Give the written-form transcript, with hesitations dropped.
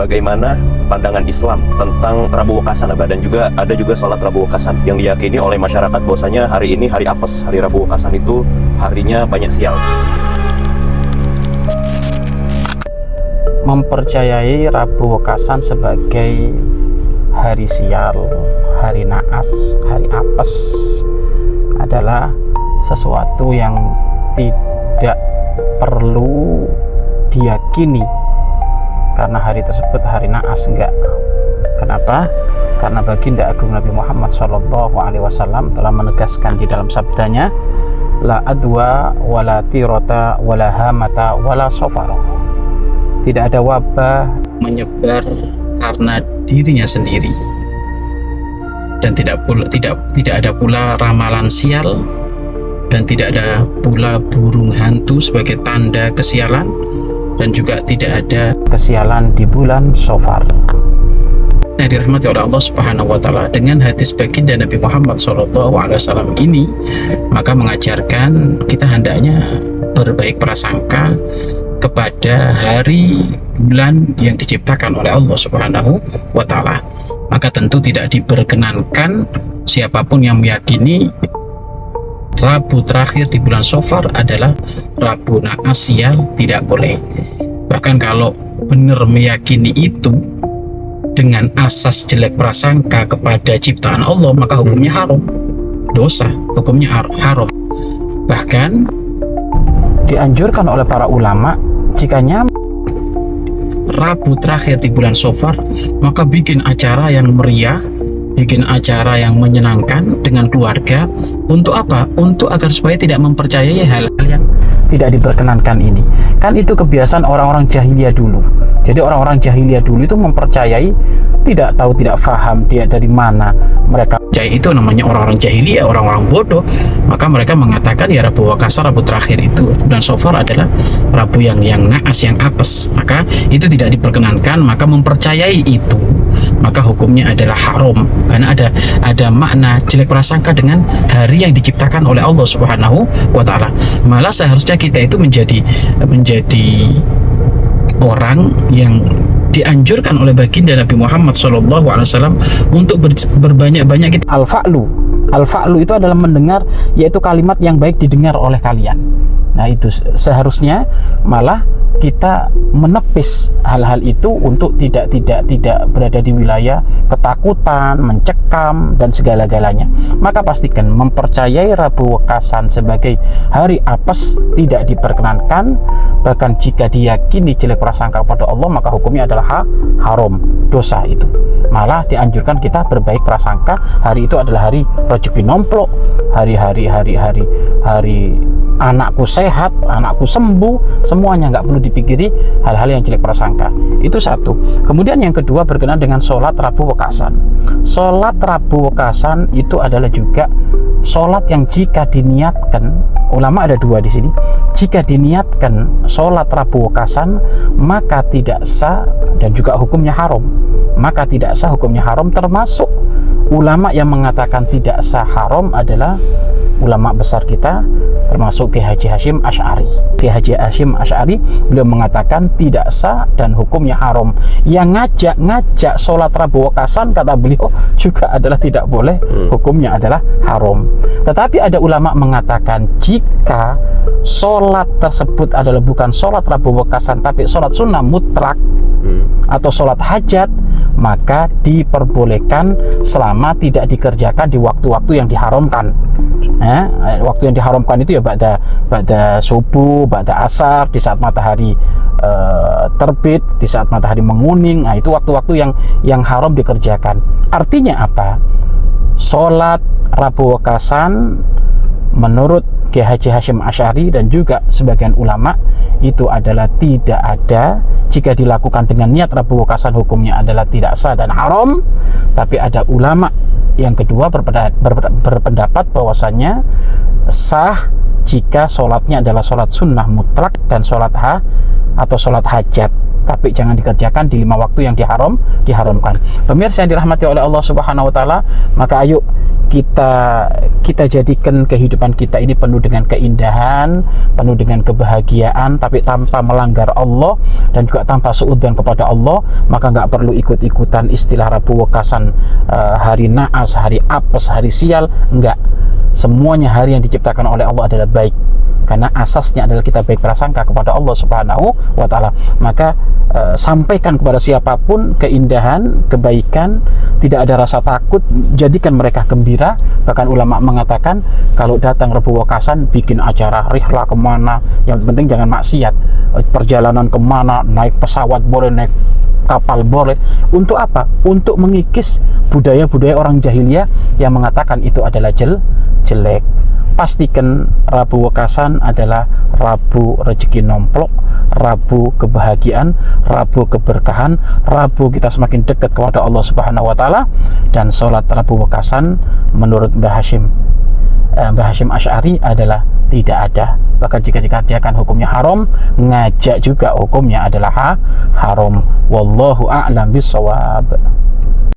bagaimana pandangan Islam tentang Rabu Wekasan, Abah, dan juga ada juga sholat Rabu Wekasan yang diyakini oleh masyarakat bahwasanya hari ini hari apes, hari Rabu Wekasan itu harinya banyak sial. Mempercayai Rabu Wekasan sebagai hari sial, hari naas, hari apes adalah sesuatu yang tidak perlu diyakini karena hari tersebut hari naas. Enggak. Kenapa? Karena baginda agung Nabi Muhammad SAW telah menegaskan di dalam sabdanya, la adwa wala tirata wala hamata wala sofar. Tidak ada wabah menyebar karena dirinya sendiri, dan tidak ada pula ramalan sial, dan tidak ada pula burung hantu sebagai tanda kesialan, dan juga tidak ada kesialan di bulan Safar. Nah, dirahmati oleh Allah Subhanahu wa Ta'ala, dengan hadis baginda Nabi Muhammad SAW ini, maka mengajarkan kita hendaknya berbaik prasangka kepada hari bulan yang diciptakan oleh Allah Subhanahu wa Ta'ala. Maka tentu tidak diperkenankan siapapun yang meyakini Rabu terakhir di bulan Safar adalah Rabu naas sial, tidak boleh. Bahkan kalau benar meyakini itu dengan asas jelek prasangka kepada ciptaan Allah, maka hukumnya haram, dosa, hukumnya haram. Bahkan dianjurkan oleh para ulama, jika Rabu terakhir di bulan Safar, maka bikin acara yang meriah, bikin acara yang menyenangkan dengan keluarga. Untuk apa? Untuk agar supaya tidak mempercayai hal-hal yang tidak diperkenankan ini. Kan itu kebiasaan orang-orang jahiliyah dulu. Jadi orang-orang jahiliyah dulu itu mempercayai, tidak tahu, tidak paham dia dari mana mereka percaya. Itu namanya orang-orang jahiliyah, orang-orang bodoh. Maka mereka mengatakan ya Rabu Wekasan, Rabu terakhir itu bulan Safar adalah Rabu yang naas, yang apes. Maka itu tidak diperkenankan. Maka mempercayai itu, maka hukumnya adalah haram, karena ada makna jelek prasangka dengan hari yang diciptakan oleh Allah Subhanahu wa Ta'ala. Malah seharusnya kita itu menjadi orang yang dianjurkan oleh baginda Nabi Muhammad SAW untuk berbanyak-banyak kita al-fa'lu itu adalah mendengar, yaitu kalimat yang baik didengar oleh kalian. Nah, itu seharusnya malah kita menepis hal-hal itu untuk tidak berada di wilayah ketakutan, mencekam, dan segala-galanya. Maka pastikan mempercayai Rabu Wekasan sebagai hari apes tidak diperkenankan. Bahkan jika diyakini jelek prasangka kepada Allah, maka hukumnya adalah haram, dosa itu. Malah dianjurkan kita berbaik prasangka, hari itu adalah hari rezeki nomplok, hari anakku sehat, anakku sembuh, semuanya, nggak perlu dipikiri hal-hal yang jelek prasangka. Itu satu. Kemudian yang kedua berkenaan dengan sholat Rabu Wekasan. Sholat Rabu Wekasan itu adalah juga sholat yang jika diniatkan, ulama ada dua di sini. Jika diniatkan sholat Rabu Wekasan, maka tidak sah dan juga hukumnya haram. Maka tidak sah, hukumnya haram. Termasuk ulama yang mengatakan tidak sah, haram adalah ulama besar kita, termasuk Kiai Haji Hasyim Asy'ari. Kiai Haji Hasyim Asy'ari beliau mengatakan tidak sah dan hukumnya haram. Yang ngajak sholat Rabu Wekasan, kata beliau, juga adalah tidak boleh, hukumnya adalah haram. Tetapi ada ulama mengatakan jika sholat tersebut adalah bukan sholat Rabu Wekasan tapi sholat sunnah mutlak atau sholat hajat, maka diperbolehkan selama tidak dikerjakan di waktu-waktu yang diharamkan. Waktu yang diharamkan itu ya ba'da subuh, ba'da asar, di saat matahari terbit, di saat matahari menguning. Nah, itu waktu-waktu yang haram dikerjakan. Artinya apa? Sholat Rabu Wekasan menurut Kiai Haji Hasyim Asy'ari dan juga sebagian ulama itu adalah tidak ada, jika dilakukan dengan niat Rabu Wekasan hukumnya adalah tidak sah dan haram. Tapi ada ulama yang kedua berpendapat bahwasanya sah jika sholatnya adalah sholat sunnah mutlak dan sholat atau sholat hajat, tapi jangan dikerjakan di 5 waktu yang diharamkan. Pemirsa yang dirahmati oleh Allah Subhanahu wa Ta'ala, maka ayo kita jadikan kehidupan kita ini penuh dengan keindahan, penuh dengan kebahagiaan, tapi tanpa melanggar Allah dan juga tanpa suudzon kepada Allah, maka nggak perlu ikut-ikutan istilah Rabu Wekasan, hari naas, hari apes, hari sial. Enggak, semuanya hari yang diciptakan oleh Allah adalah baik, karena asasnya adalah kita baik prasangka kepada Allah Subhanahu wa Ta'ala. Maka sampaikan kepada siapapun keindahan, kebaikan, tidak ada rasa takut, jadikan mereka gembira. Bahkan ulama mengatakan kalau datang Rabu Wekasan, bikin acara rihlah kemana, yang penting jangan maksiat. Perjalanan kemana, naik pesawat boleh, naik kapal boleh. Untuk apa? Untuk mengikis budaya-budaya orang jahiliyah yang mengatakan itu adalah jelek. Pastikan Rabu Wekasan adalah Rabu rezeki nomplok, Rabu kebahagiaan, Rabu keberkahan, Rabu kita semakin dekat kepada Allah Subhanahu wa Ta'ala. Dan sholat Rabu Wekasan menurut Mbah Hashim Asy'ari adalah tidak ada. Bahkan jika dikatakan hukumnya haram, ngajak juga hukumnya adalah haram. Wallahu a'lam bishawab.